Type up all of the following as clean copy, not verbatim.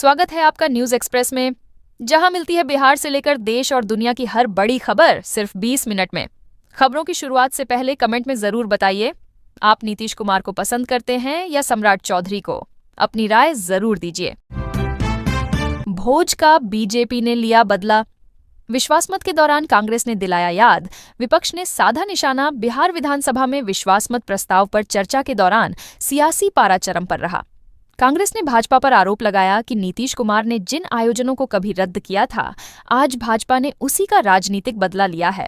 स्वागत है आपका न्यूज एक्सप्रेस में, जहां मिलती है बिहार से लेकर देश और दुनिया की हर बड़ी खबर सिर्फ 20 मिनट में। खबरों की शुरुआत से पहले कमेंट में जरूर बताइए, आप नीतीश कुमार को पसंद करते हैं या सम्राट चौधरी को? अपनी राय जरूर दीजिए। भोज का बीजेपी ने लिया बदला। विश्वास मत के दौरान कांग्रेस ने दिलाया याद, विपक्ष ने साधा निशाना। बिहार विधानसभा में विश्वास मत प्रस्ताव पर चर्चा के दौरान सियासी पारा चरम पर रहा। कांग्रेस ने भाजपा पर आरोप लगाया कि नीतीश कुमार ने जिन आयोजनों को कभी रद्द किया था, आज भाजपा ने उसी का राजनीतिक बदला लिया है।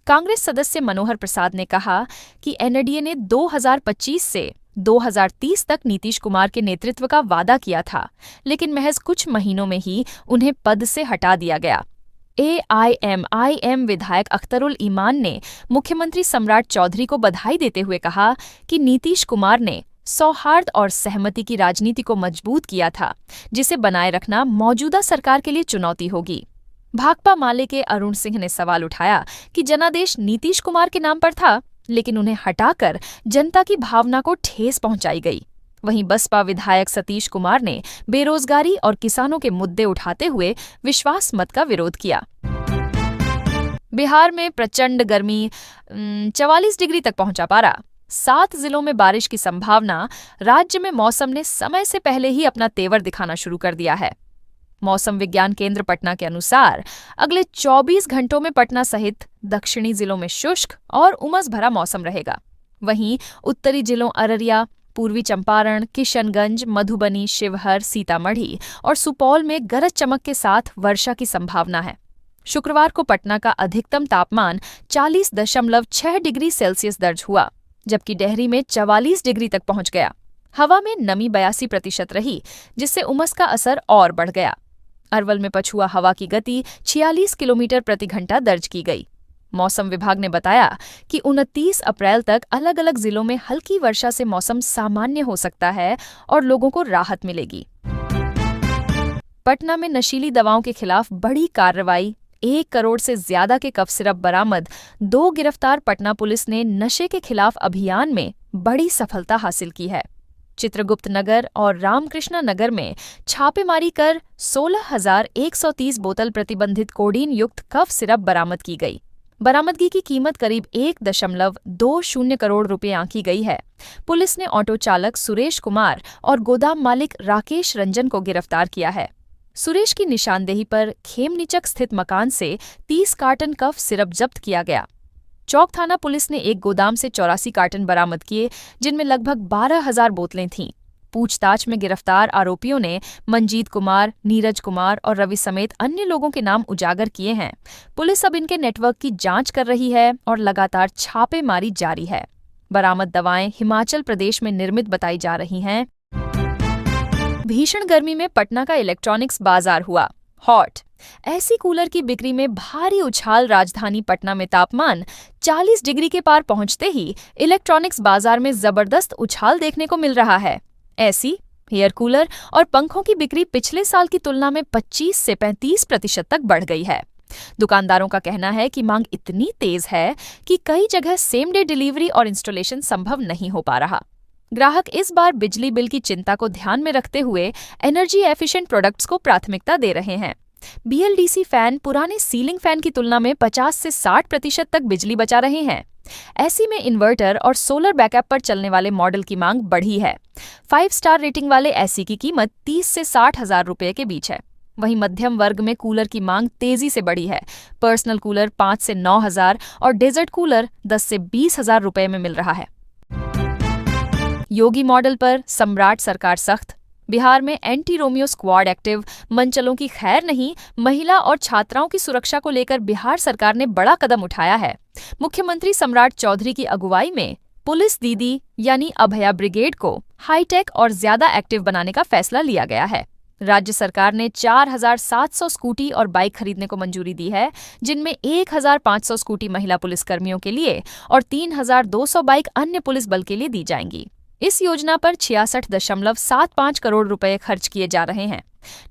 कांग्रेस सदस्य मनोहर प्रसाद ने कहा कि एनडीए ने 2025 से 2030 तक नीतीश कुमार के नेतृत्व का वादा किया था, लेकिन महज कुछ महीनों में ही उन्हें पद से हटा दिया गया। AIMIM विधायक अख्तरुल ईमान ने मुख्यमंत्री सम्राट चौधरी को बधाई देते हुए कहा कि नीतीश कुमार ने सौहार्द और सहमति की राजनीति को मजबूत किया था, जिसे बनाए रखना मौजूदा सरकार के लिए चुनौती होगी। भाकपा माले के अरुण सिंह ने सवाल उठाया कि जनादेश नीतीश कुमार के नाम पर था, लेकिन उन्हें हटाकर जनता की भावना को ठेस पहुंचाई गई। वहीं बसपा विधायक सतीश कुमार ने बेरोजगारी और किसानों के मुद्दे उठाते हुए विश्वास मत का विरोध किया। बिहार में प्रचंड गर्मी, 44 डिग्री तक पहुंचा पारा। 7 जिलों में बारिश की संभावना। राज्य में मौसम ने समय से पहले ही अपना तेवर दिखाना शुरू कर दिया है। मौसम विज्ञान केंद्र पटना के अनुसार अगले 24 घंटों में पटना सहित दक्षिणी जिलों में शुष्क और उमस भरा मौसम रहेगा। वहीं उत्तरी जिलों अररिया, पूर्वी चंपारण, किशनगंज, मधुबनी, शिवहर, सीतामढ़ी और सुपौल में गरज चमक के साथ वर्षा की संभावना है। शुक्रवार को पटना का अधिकतम तापमान 40.6 डिग्री सेल्सियस दर्ज हुआ, जबकि डेहरी में 44 डिग्री तक पहुंच गया। हवा में नमी 82% रही, जिससे उमस का असर और बढ़ गया। अरवल में पछुआ हवा की गति 46 किलोमीटर प्रति घंटा दर्ज की गई। मौसम विभाग ने बताया कि 29 अप्रैल तक अलग अलग जिलों में हल्की वर्षा से मौसम सामान्य हो सकता है और लोगों को राहत मिलेगी। पटना में नशीली दवाओं के खिलाफ बड़ी कार्रवाई। 1 करोड़ से ज्यादा के कफ सिरप बरामद। 2 गिरफ्तार। पटना पुलिस ने नशे के खिलाफ अभियान में बड़ी सफलता हासिल की है। चित्रगुप्त नगर और रामकृष्णा नगर में छापेमारी कर 16,130 बोतल प्रतिबंधित कोडीन युक्त कफ सिरप बरामद की गई। बरामदगी की कीमत करीब 1.20 करोड़ रुपए आंकी गई है। पुलिस ने ऑटो चालक सुरेश कुमार और गोदाम मालिक राकेश रंजन को गिरफ्तार किया है। सुरेश की निशानदेही पर खेमनीचक स्थित मकान से 30 कार्टन कफ सिरप जब्त किया गया। चौक थाना पुलिस ने एक गोदाम से 84 कार्टन बरामद किए, जिनमें लगभग 12,000 बोतलें थीं। पूछताछ में गिरफ्तार आरोपियों ने मंजीत कुमार, नीरज कुमार और रवि समेत अन्य लोगों के नाम उजागर किए हैं। पुलिस अब इनके नेटवर्क की जांच कर रही है और लगातार छापेमारी जारी है। बरामद दवाएं हिमाचल प्रदेश में निर्मित बताई जा रही हैं। भीषण गर्मी में पटना का इलेक्ट्रॉनिक्स बाजार हुआ हॉट। ऐसी कूलर की बिक्री में भारी उछाल। राजधानी पटना में तापमान 40 डिग्री के पार पहुंचते ही इलेक्ट्रॉनिक्स बाजार में जबरदस्त उछाल देखने को मिल रहा है। ऐसी एयर कूलर और पंखों की बिक्री पिछले साल की तुलना में 25 से 35% तक बढ़ गई है। दुकानदारों का कहना है कि मांग इतनी तेज है कि कई जगह सेम डे डिलीवरी और इंस्टॉलेशन संभव नहीं हो पा रहा। ग्राहक इस बार बिजली बिल की चिंता को ध्यान में रखते हुए एनर्जी एफिशिएंट प्रोडक्ट्स को प्राथमिकता दे रहे हैं। BLDC फैन पुराने सीलिंग फैन की तुलना में 50 से 60% तक बिजली बचा रहे हैं। ऐसी में इन्वर्टर और सोलर बैकअप पर चलने वाले मॉडल की मांग बढ़ी है। 5 स्टार रेटिंग वाले एसी की कीमत 30 से 60 हजार रुपये के बीच है। वहीं मध्यम वर्ग में कूलर की मांग तेजी से बढ़ी है। पर्सनल कूलर 5 से 9 हजार और डेजर्ट कूलर 10 से 20 हजार रुपये में मिल रहा है। योगी मॉडल पर सम्राट सरकार सख्त। बिहार में एंटी रोमियो स्क्वाड एक्टिव। मनचलों की खैर नहीं, महिला और छात्राओं की सुरक्षा को लेकर बिहार सरकार ने बड़ा कदम उठाया है। मुख्यमंत्री सम्राट चौधरी की अगुवाई में पुलिस दीदी यानी अभया ब्रिगेड को हाईटेक और ज्यादा एक्टिव बनाने का फैसला लिया गया है। राज्य सरकार ने 4,700 स्कूटी और बाइक खरीदने को मंजूरी दी है, जिनमें 1,500 स्कूटी महिला पुलिसकर्मियों के लिए और 3,200 बाइक अन्य पुलिस बल के लिए दी जाएंगी। इस योजना पर 66.75 करोड़ रुपए खर्च किए जा रहे हैं।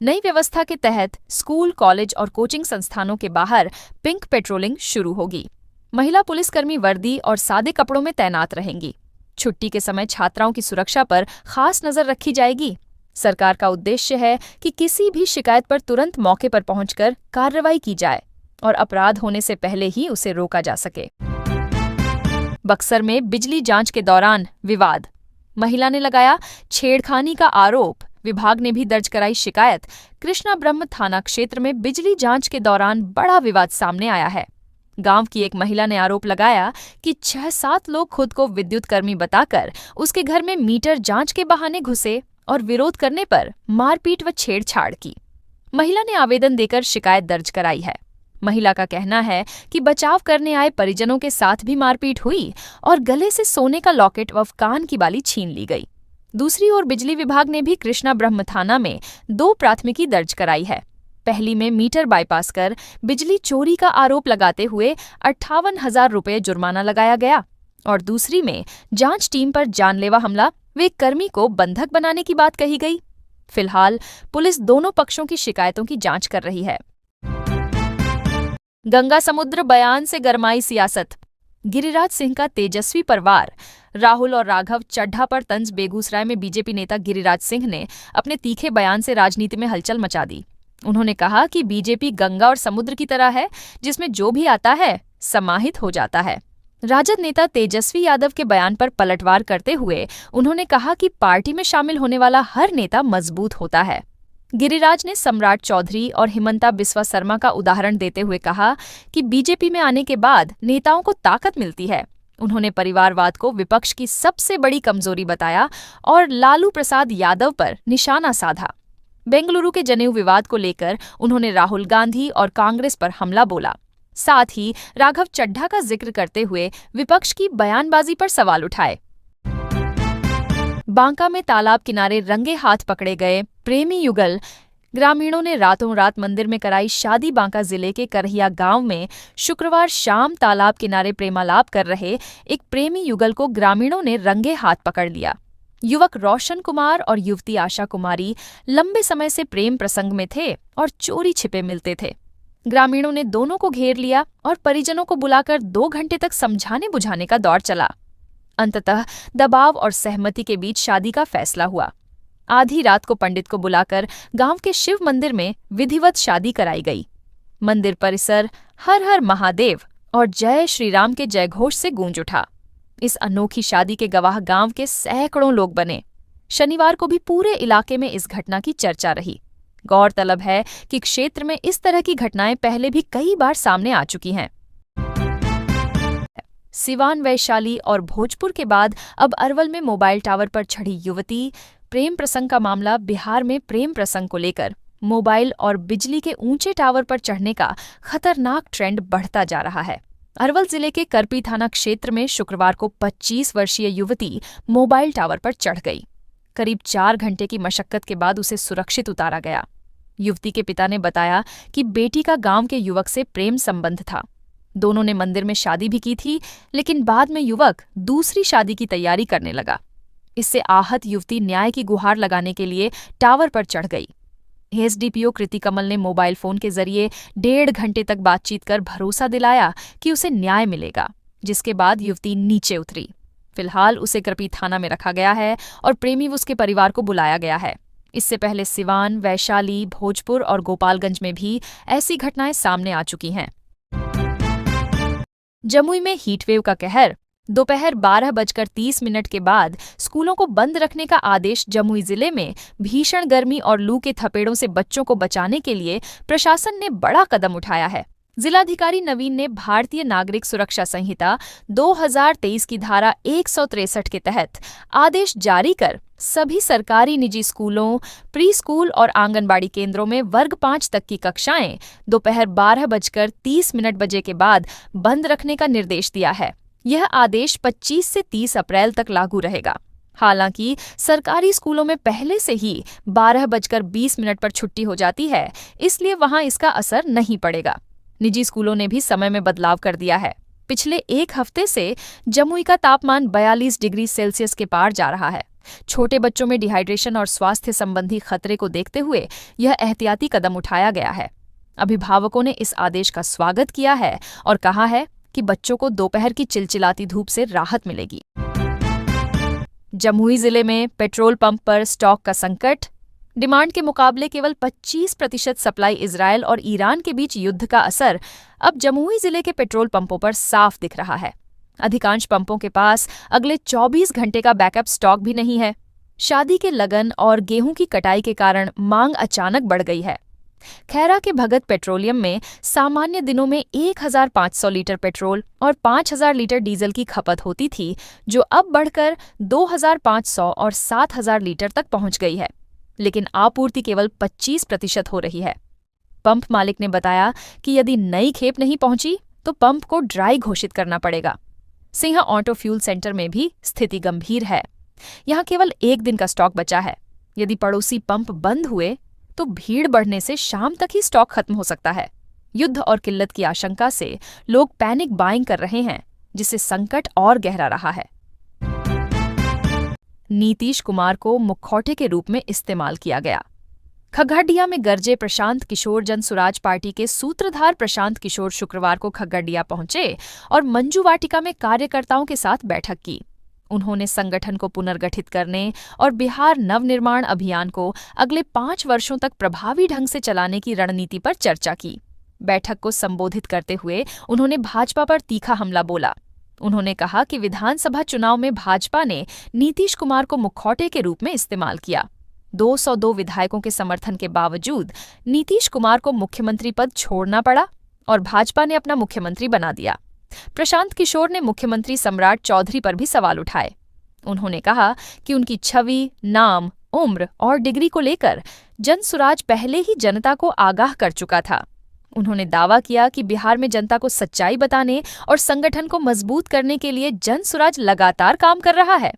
नई व्यवस्था के तहत स्कूल, कॉलेज और कोचिंग संस्थानों के बाहर पिंक पेट्रोलिंग शुरू होगी। महिला पुलिसकर्मी वर्दी और सादे कपड़ों में तैनात रहेंगी। छुट्टी के समय छात्राओं की सुरक्षा पर खास नजर रखी जाएगी। सरकार का उद्देश्य है कि किसी भी शिकायत पर तुरंत मौके पर पहुंचकर कार्रवाई की जाए और अपराध होने से पहले ही उसे रोका जा सके। बक्सर में बिजली जांच के दौरान विवाद, महिला ने लगाया छेड़खानी का आरोप, विभाग ने भी दर्ज कराई शिकायत। कृष्णा ब्रह्म थाना क्षेत्र में बिजली जांच के दौरान बड़ा विवाद सामने आया है। गांव की एक महिला ने आरोप लगाया कि 6-7 लोग खुद को विद्युत कर्मी बताकर उसके घर में मीटर जांच के बहाने घुसे और विरोध करने पर मारपीट व छेड़छाड़ की। महिला ने आवेदन देकर शिकायत दर्ज कराई है। महिला का कहना है कि बचाव करने आए परिजनों के साथ भी मारपीट हुई और गले से सोने का लॉकेट व कान की बाली छीन ली गई। दूसरी ओर बिजली विभाग ने भी कृष्णा ब्रह्म थाना में 2 प्राथमिकी दर्ज कराई है। पहली में मीटर बाईपास कर बिजली चोरी का आरोप लगाते हुए 58,000 रुपये जुर्माना लगाया गया और दूसरी में जांच टीम पर जानलेवा हमला व एक कर्मी को बंधक बनाने की बात कही गई। फिलहाल पुलिस दोनों पक्षों की शिकायतों की जांच कर रही है। गंगा समुद्र बयान से गरमाई सियासत, गिरिराज सिंह का तेजस्वी परिवार। राहुल और राघव चड्ढा पर तंज बेगूसराय में बीजेपी नेता गिरिराज सिंह ने अपने तीखे बयान से राजनीति में हलचल मचा दी। उन्होंने कहा कि बीजेपी गंगा और समुद्र की तरह है जिसमें जो भी आता है समाहित हो जाता है। राजद नेता तेजस्वी यादव के बयान पर पलटवार करते हुए उन्होंने कहा कि पार्टी में शामिल होने वाला हर नेता मजबूत होता है। गिरिराज ने सम्राट चौधरी और हिमंता बिस्वा शर्मा का उदाहरण देते हुए कहा कि बीजेपी में आने के बाद नेताओं को ताकत मिलती है। उन्होंने परिवारवाद को विपक्ष की सबसे बड़ी कमजोरी बताया और लालू प्रसाद यादव पर निशाना साधा। बेंगलुरु के जनेऊ विवाद को लेकर उन्होंने राहुल गांधी और कांग्रेस पर हमला बोला। साथ ही राघव चड्ढा का जिक्र करते हुए विपक्ष की बयानबाजी पर सवाल उठाए। बांका में तालाब किनारे रंगे हाथ पकड़े गए प्रेमी युगल। ग्रामीणों ने रातों रात मंदिर में कराई शादी। बांका जिले के करहिया गांव में शुक्रवार शाम तालाब किनारे प्रेमालाप कर रहे एक प्रेमी युगल को ग्रामीणों ने रंगे हाथ पकड़ लिया। युवक रोशन कुमार और युवती आशा कुमारी लंबे समय से प्रेम प्रसंग में थे और चोरी छिपे मिलते थे। ग्रामीणों ने दोनों को घेर लिया और परिजनों को बुलाकर 2 घंटे तक समझाने बुझाने का दौर चला। अंततः दबाव और सहमति के बीच शादी का फैसला हुआ। आधी रात को पंडित को बुलाकर गांव के शिव मंदिर में विधिवत शादी कराई गई। मंदिर परिसर हर हर महादेव और जय श्री राम के जयघोष से गूंज उठा। इस अनोखी शादी के गवाह गांव के सैकड़ों लोग बने। शनिवार को भी पूरे इलाके में इस घटना की चर्चा रही। गौरतलब है कि क्षेत्र में इस तरह की घटनाएं पहले भी कई बार सामने आ चुकी हैं। सिवान, वैशाली और भोजपुर के बाद अब अरवल में मोबाइल टावर पर चढ़ी युवती। प्रेम प्रसंग का मामला। बिहार में प्रेम प्रसंग को लेकर मोबाइल और बिजली के ऊंचे टावर पर चढ़ने का खतरनाक ट्रेंड बढ़ता जा रहा है। अरवल जिले के करपी थाना क्षेत्र में शुक्रवार को 25 वर्षीय युवती मोबाइल टावर पर चढ़ गई। करीब 4 घंटे की मशक्कत के बाद उसे सुरक्षित उतारा गया। युवती के पिता ने बताया कि बेटी का गांव के युवक से प्रेम संबंध था। दोनों ने मंदिर में शादी भी की थी, लेकिन बाद में युवक दूसरी शादी की तैयारी करने लगा। इससे आहत युवती न्याय की गुहार लगाने के लिए टावर पर चढ़ गई। एसडीपीओ कृति कमल ने मोबाइल फोन के जरिए 1.5 घंटे तक बातचीत कर भरोसा दिलाया कि उसे न्याय मिलेगा, जिसके बाद युवती नीचे उतरी। फिलहाल उसे करपी थाना में रखा गया है और प्रेमी व उसके परिवार को बुलाया गया है। इससे पहले सिवान, वैशाली, भोजपुर और गोपालगंज में भी ऐसी घटनाएं सामने आ चुकी हैं। जमुई में हीटवेव का कहर। दोपहर 12:30 के बाद स्कूलों को बंद रखने का आदेश। जमुई जिले में भीषण गर्मी और लू के थपेड़ों से बच्चों को बचाने के लिए प्रशासन ने बड़ा कदम उठाया है। जिलाधिकारी नवीन ने भारतीय नागरिक सुरक्षा संहिता 2023 की धारा 163 के तहत आदेश जारी कर सभी सरकारी निजी स्कूलों, प्री स्कूल और आंगनबाड़ी केंद्रों में वर्ग 5 तक की कक्षाएं दोपहर 12:30 के बाद बंद रखने का निर्देश दिया है। यह आदेश 25 से 30 अप्रैल तक लागू रहेगा। हालांकि सरकारी स्कूलों में पहले से ही 12:20 पर छुट्टी हो जाती है, इसलिए वहां इसका असर नहीं पड़ेगा। निजी स्कूलों ने भी समय में बदलाव कर दिया है। पिछले 1 हफ्ते से जमुई का तापमान 42 डिग्री सेल्सियस के पार जा रहा है। छोटे बच्चों में डिहाइड्रेशन और स्वास्थ्य संबंधी खतरे को देखते हुए यह एहतियाती कदम उठाया गया है। अभिभावकों ने इस आदेश का स्वागत किया है और कहा है कि बच्चों को दोपहर की चिलचिलाती धूप से राहत मिलेगी। जमुई जिले में पेट्रोल पंप पर स्टॉक का संकट। डिमांड के मुकाबले केवल 25% सप्लाई इजरायल और ईरान के बीच युद्ध का असर अब जमुई जिले के पेट्रोल पंपों पर साफ दिख रहा है। अधिकांश पंपों के पास अगले 24 घंटे का बैकअप स्टॉक भी नहीं है। शादी के लगन और गेहूं की कटाई के कारण मांग अचानक बढ़ गई है। खैरा के भगत पेट्रोलियम में सामान्य दिनों में 1500 लीटर पेट्रोल और 5000 लीटर डीजल की खपत होती थी, जो अब बढ़कर 2500 और 7000 लीटर तक पहुंच गई है, लेकिन आपूर्ति केवल 25% हो रही है। पंप मालिक ने बताया कि यदि नई खेप नहीं पहुंची तो पंप को ड्राई घोषित करना पड़ेगा। सिंह ऑटो फ्यूल सेंटर में भी स्थिति गंभीर है। यहां केवल 1 दिन का स्टॉक बचा है। यदि पड़ोसी पंप बंद हुए तो भीड़ बढ़ने से शाम तक ही स्टॉक खत्म हो सकता है। युद्ध और किल्लत की आशंका से लोग पैनिक बाइंग कर रहे हैं, जिससे संकट और गहरा रहा है। नीतीश कुमार को मुखौटे के रूप में इस्तेमाल किया गया। खगड़िया में गरजे प्रशांत किशोर जन सुराज पार्टी के सूत्रधार प्रशांत किशोर शुक्रवार को खगड़िया पहुंचे और मंजू वाटिका में कार्यकर्ताओं के साथ बैठक की। उन्होंने संगठन को पुनर्गठित करने और बिहार नवनिर्माण अभियान को अगले 5 वर्षों तक प्रभावी ढंग से चलाने की रणनीति पर चर्चा की। बैठक को संबोधित करते हुए उन्होंने भाजपा पर तीखा हमला बोला। उन्होंने कहा कि विधानसभा चुनाव में भाजपा ने नीतीश कुमार को मुखौटे के रूप में इस्तेमाल किया। 202 विधायकों के समर्थन के बावजूद नीतीश कुमार को मुख्यमंत्री पद छोड़ना पड़ा और भाजपा ने अपना मुख्यमंत्री बना दिया। प्रशांत किशोर ने मुख्यमंत्री सम्राट चौधरी पर भी सवाल उठाए। उन्होंने कहा कि उनकी छवि, नाम, उम्र और डिग्री को लेकर जनसुराज पहले ही जनता को आगाह कर चुका था। उन्होंने दावा किया कि बिहार में जनता को सच्चाई बताने और संगठन को मजबूत करने के लिए जनसुराज लगातार काम कर रहा है।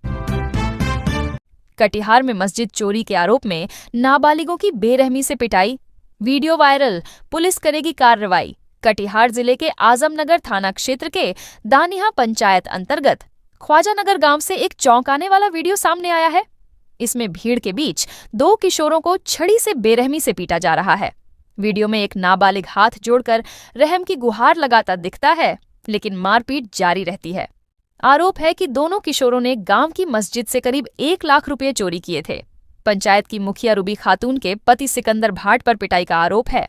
कटिहार में मस्जिद चोरी के आरोप में नाबालिगों की बेरहमी से पिटाई, वीडियो वायरल, पुलिस करेगी कार्रवाई। कटिहार जिले के आजमनगर थाना क्षेत्र के दानिहा पंचायत अंतर्गत ख्वाजानगर गांव से एक चौंकाने वाला वीडियो सामने आया है। इसमें भीड़ के बीच 2 किशोरों को छड़ी से बेरहमी से पीटा जा रहा है। वीडियो में एक नाबालिग हाथ जोड़कर रहम की गुहार लगाता दिखता है, लेकिन मारपीट जारी रहती है। आरोप है कि दोनों किशोरों ने गांव की मस्जिद से करीब 1 लाख रुपये चोरी किए थे। पंचायत की मुखिया रूबी खातून के पति सिकंदर भाट पर पिटाई का आरोप है।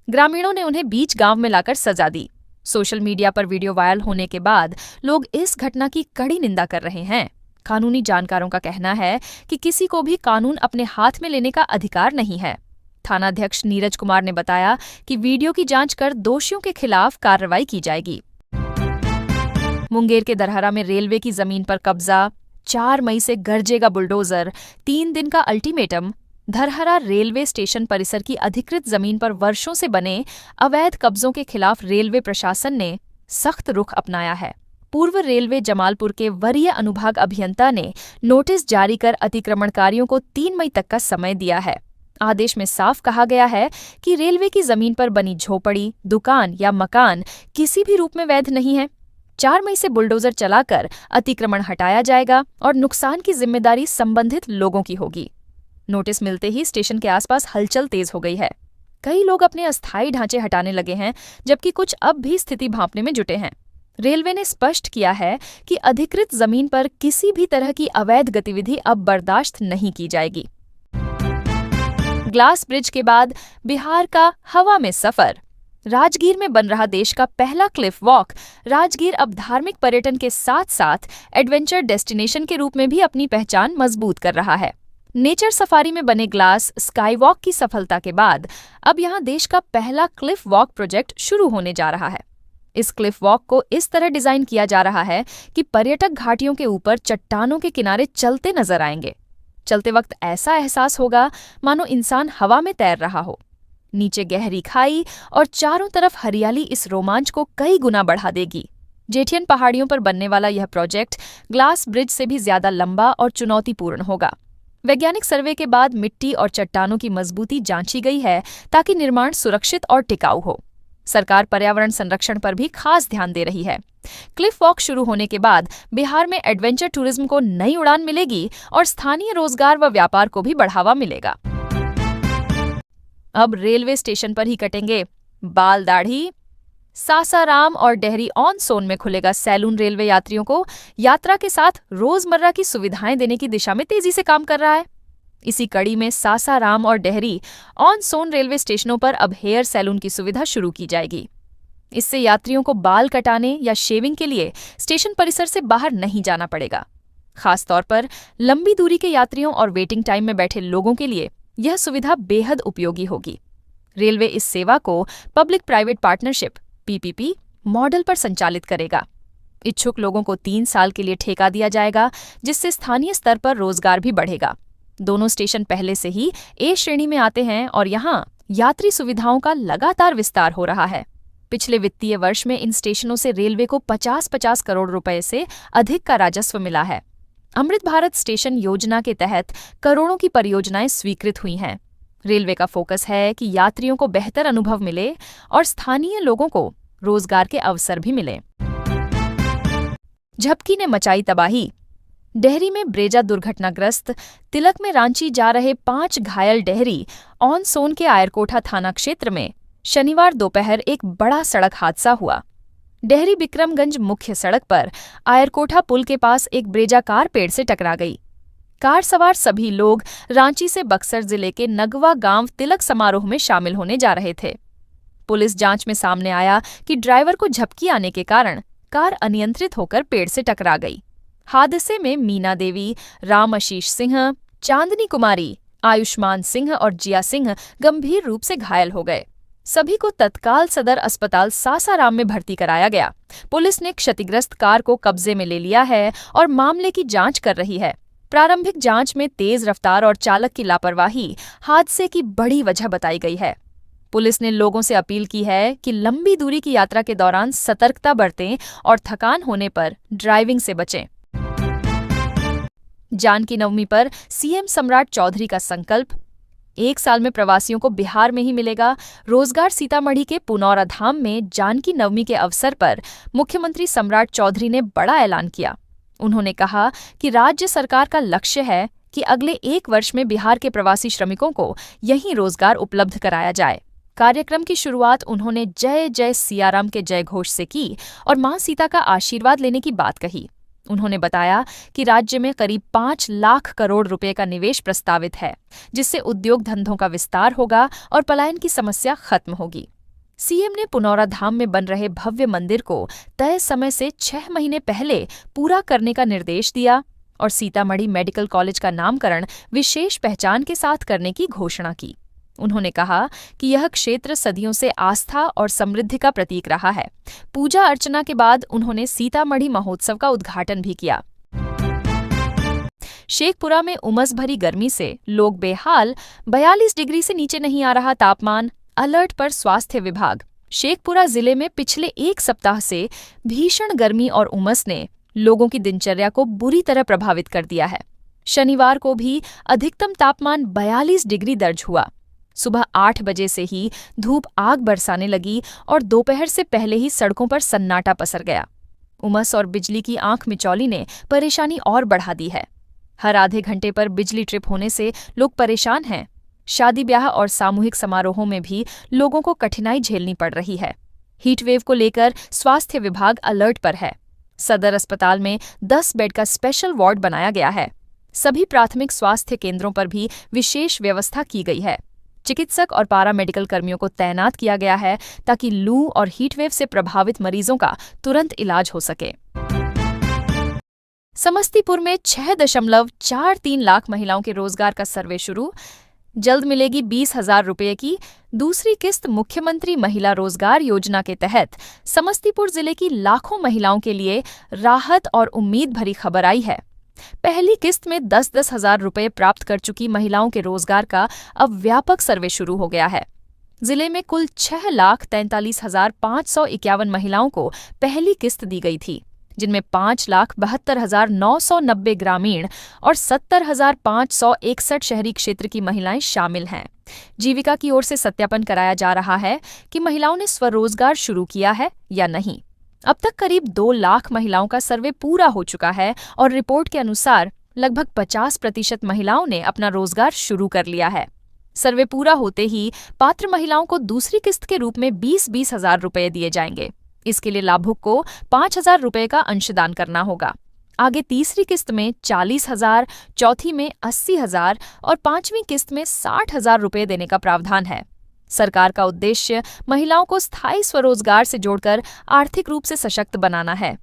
ग्रामीणों ने उन्हें बीच गांव में लाकर सजा दी। सोशल मीडिया पर वीडियो वायरल होने के बाद लोग इस घटना की कड़ी निंदा कर रहे हैं। कानूनी जानकारों का कहना है कि किसी को भी कानून अपने हाथ में लेने का अधिकार नहीं है। थानाध्यक्ष नीरज कुमार ने बताया कि वीडियो की जांच कर दोषियों के खिलाफ कार्रवाई की जाएगी। मुंगेर के दरहरा में रेलवे की जमीन पर कब्जा, 4 मई से गरजेगा बुलडोजर, 3 दिन का अल्टीमेटम। धरहरा रेलवे स्टेशन परिसर की अधिकृत जमीन पर वर्षों से बने अवैध कब्जों के खिलाफ रेलवे प्रशासन ने सख्त रुख अपनाया है। पूर्व रेलवे जमालपुर के वरीय अनुभाग अभियंता ने नोटिस जारी कर अतिक्रमणकारियों को 3 मई तक का समय दिया है। आदेश में साफ कहा गया है कि रेलवे की जमीन पर बनी झोपड़ी, दुकान या मकान किसी भी रूप में वैध नहीं है। 4 मई से बुलडोजर चलाकर अतिक्रमण हटाया जाएगा और नुकसान की जिम्मेदारी संबंधित लोगों की होगी। नोटिस मिलते ही स्टेशन के आसपास हलचल तेज हो गई है। कई लोग अपने अस्थायी ढांचे हटाने लगे हैं, जबकि कुछ अब भी स्थिति भांपने में जुटे हैं। रेलवे ने स्पष्ट किया है कि अधिकृत जमीन पर किसी भी तरह की अवैध गतिविधि अब बर्दाश्त नहीं की जाएगी। ग्लास ब्रिज के बाद बिहार का हवा में सफर। राजगीर में बन रहा देश का पहला क्लिफ वॉक राजगीर अब धार्मिक पर्यटन के साथ साथ एडवेंचर डेस्टिनेशन के रूप में भी अपनी पहचान मजबूत कर रहा है। नेचर सफारी में बने ग्लास स्काई वॉक की सफलता के बाद अब यहां देश का पहला क्लिफ वॉक प्रोजेक्ट शुरू होने जा रहा है। इस क्लिफ वॉक को इस तरह डिजाइन किया जा रहा है कि पर्यटक घाटियों के ऊपर चट्टानों के किनारे चलते नजर आएंगे। चलते वक्त ऐसा एहसास होगा मानो इंसान हवा में तैर रहा हो। नीचे गहरी खाई और चारों तरफ हरियाली इस रोमांच को कई गुना बढ़ा देगी। जेठियन पहाड़ियों पर बनने वाला यह प्रोजेक्ट ग्लास ब्रिज से भी ज्यादा लंबा और चुनौतीपूर्ण होगा। वैज्ञानिक सर्वे के बाद मिट्टी और चट्टानों की मजबूती जांची गई है ताकि निर्माण सुरक्षित और टिकाऊ हो। सरकार पर्यावरण संरक्षण पर भी खास ध्यान दे रही है। क्लिफ वॉक शुरू होने के बाद बिहार में एडवेंचर टूरिज्म को नई उड़ान मिलेगी और स्थानीय रोजगार व व्यापार को भी बढ़ावा मिलेगा। अब रेलवे स्टेशन पर ही कटेंगे बाल दाढ़ी। सासाराम और डेहरी ऑन सोन में खुलेगा सैलून। रेलवे यात्रियों को यात्रा के साथ रोजमर्रा की सुविधाएं देने की दिशा में तेजी से काम कर रहा है। इसी कड़ी में सासाराम और डेहरी ऑन सोन रेलवे स्टेशनों पर अब हेयर सैलून की सुविधा शुरू की जाएगी। इससे यात्रियों को बाल कटाने या शेविंग के लिए स्टेशन परिसर से बाहर नहीं जाना पड़ेगा। खास तौर पर लंबी दूरी के यात्रियों और वेटिंग टाइम में बैठे लोगों के लिए यह सुविधा बेहद उपयोगी होगी। रेलवे इस सेवा को public private partnership (PPP) model पर संचालित करेगा। इच्छुक लोगों को 3 साल के लिए ठेका दिया जाएगा, जिससे स्थानीय स्तर पर रोजगार भी बढ़ेगा। दोनों स्टेशन पहले से ही ए श्रेणी में आते हैं और यहाँ यात्री सुविधाओं का लगातार विस्तार हो रहा है। पिछले वित्तीय वर्ष में इन स्टेशनों से रेलवे को 50-50 करोड़ रुपए से अधिक का राजस्व मिला है। अमृत भारत स्टेशन योजना के तहत करोड़ों की परियोजनाएं स्वीकृत हुई हैं। रेलवे का फोकस है कि यात्रियों को बेहतर अनुभव मिले और स्थानीय लोगों को रोजगार के अवसर भी मिले। झपकी ने मचाई तबाही। डेहरी में ब्रेजा दुर्घटनाग्रस्त तिलक में रांची जा रहे 5 घायल डेहरी ऑन सोन के आयरकोठा थाना क्षेत्र में शनिवार दोपहर एक बड़ा सड़क हादसा हुआ। डेहरी बिक्रमगंज मुख्य सड़क पर आयरकोठा पुल के पास एक ब्रेजा कार पेड़ से टकरा गई। कार सवार सभी लोग रांची से बक्सर जिले के नगवा गांव तिलक समारोह में शामिल होने जा रहे थे। पुलिस जांच में सामने आया कि ड्राइवर को झपकी आने के कारण कार अनियंत्रित होकर पेड़ से टकरा गई। हादसे में मीना देवी, राम आशीष सिंह, चांदनी कुमारी, आयुष्मान सिंह और जिया सिंह गंभीर रूप से घायल हो गए। सभी को तत्काल सदर अस्पताल सासाराम में भर्ती कराया गया। पुलिस ने क्षतिग्रस्त कार को कब्जे में ले लिया है और मामले की जांच कर रही है। प्रारंभिक जांच में तेज रफ्तार और चालक की लापरवाही हादसे की बड़ी वजह बताई गई है। पुलिस ने लोगों से अपील की है कि लंबी दूरी की यात्रा के दौरान सतर्कता बरतें और थकान होने पर ड्राइविंग से बचें। जानकी नवमी पर सीएम सम्राट चौधरी का संकल्प। 1 साल में प्रवासियों को बिहार में ही मिलेगा रोजगार। सीतामढ़ी के पुनौरा धाम में जानकी नवमी के अवसर पर मुख्यमंत्री सम्राट चौधरी ने बड़ा ऐलान किया। उन्होंने कहा कि राज्य सरकार का लक्ष्य है कि अगले 1 वर्ष में बिहार के प्रवासी श्रमिकों को यहीं रोजगार उपलब्ध कराया जाए। कार्यक्रम की शुरुआत उन्होंने जय जय सियाराम के जय घोष से की और मां सीता का आशीर्वाद लेने की बात कही। उन्होंने बताया कि राज्य में करीब 5 लाख करोड़ रुपए का निवेश प्रस्तावित है, जिससे उद्योग धंधों का विस्तार होगा और पलायन की समस्या खत्म होगी। सीएम ने पुनौरा धाम में बन रहे भव्य मंदिर को तय समय से 6 महीने पहले पूरा करने का निर्देश दिया और सीतामढ़ी मेडिकल कॉलेज का नामकरण विशेष पहचान के साथ करने की घोषणा की। उन्होंने कहा कि यह क्षेत्र सदियों से आस्था और समृद्धि का प्रतीक रहा है। पूजा अर्चना के बाद उन्होंने सीतामढ़ी महोत्सव का उद्घाटन भी किया। शेखपुरा में उमस भरी गर्मी से लोग बेहाल। 42 डिग्री से नीचे नहीं आ रहा तापमान। अलर्ट पर स्वास्थ्य विभाग। शेखपुरा जिले में पिछले 1 सप्ताह से भीषण गर्मी और उमस ने लोगों की दिनचर्या को बुरी तरह प्रभावित कर दिया है। शनिवार को भी अधिकतम तापमान 42 डिग्री दर्ज हुआ। सुबह 8 बजे से ही धूप आग बरसाने लगी और दोपहर से पहले ही सड़कों पर सन्नाटा पसर गया। उमस और बिजली की आंख मिचौली ने परेशानी और बढ़ा दी है। हर आधे घंटे पर बिजली ट्रिप होने से लोग परेशान हैं। शादी ब्याह और सामूहिक समारोहों में भी लोगों को कठिनाई झेलनी पड़ रही है। हीट वेव को लेकर स्वास्थ्य विभाग अलर्ट पर है। सदर अस्पताल में 10 बेड का स्पेशल वार्ड बनाया गया है। सभी प्राथमिक स्वास्थ्य केंद्रों पर भी विशेष व्यवस्था की गई है। चिकित्सक और पारा मेडिकल कर्मियों को तैनात किया गया है ताकि लू और हीटवेव से प्रभावित मरीजों का तुरंत इलाज हो सके। समस्तीपुर में 6.43 लाख महिलाओं के रोजगार का सर्वे शुरू। जल्द मिलेगी 20,000 रुपये की दूसरी किस्त। मुख्यमंत्री महिला रोजगार योजना के तहत समस्तीपुर जिले की लाखों महिलाओं के लिए राहत और उम्मीद भरी खबर आई है। पहली किस्त में 10-10 हजार रुपये प्राप्त कर चुकी महिलाओं के रोजगार का अब व्यापक सर्वे शुरू हो गया है। जिले में कुल 6,43,551 महिलाओं को पहली किस्त दी गई थी, जिनमें 5,72,990 ग्रामीण और 70,561 शहरी क्षेत्र की महिलाएं शामिल हैं। जीविका की ओर से सत्यापन कराया जा रहा है कि महिलाओं ने स्वरोजगार शुरू किया है या नहीं। अब तक करीब 2 लाख महिलाओं का सर्वे पूरा हो चुका है और रिपोर्ट के अनुसार लगभग 50% महिलाओं ने अपना रोजगार शुरू कर लिया है। सर्वे पूरा होते ही पात्र महिलाओं को दूसरी किस्त के रूप में 20-20 हजार रुपये दिए जाएंगे। इसके लिए लाभुक को 5,000 रुपये का अंशदान करना होगा। आगे तीसरी किस्त में 40,000, चौथी में 80,000 और पांचवी किस्त में 60,000 रुपये देने का प्रावधान है। सरकार का उद्देश्य महिलाओं को स्थायी स्वरोजगार से जोड़कर आर्थिक रूप से सशक्त बनाना है।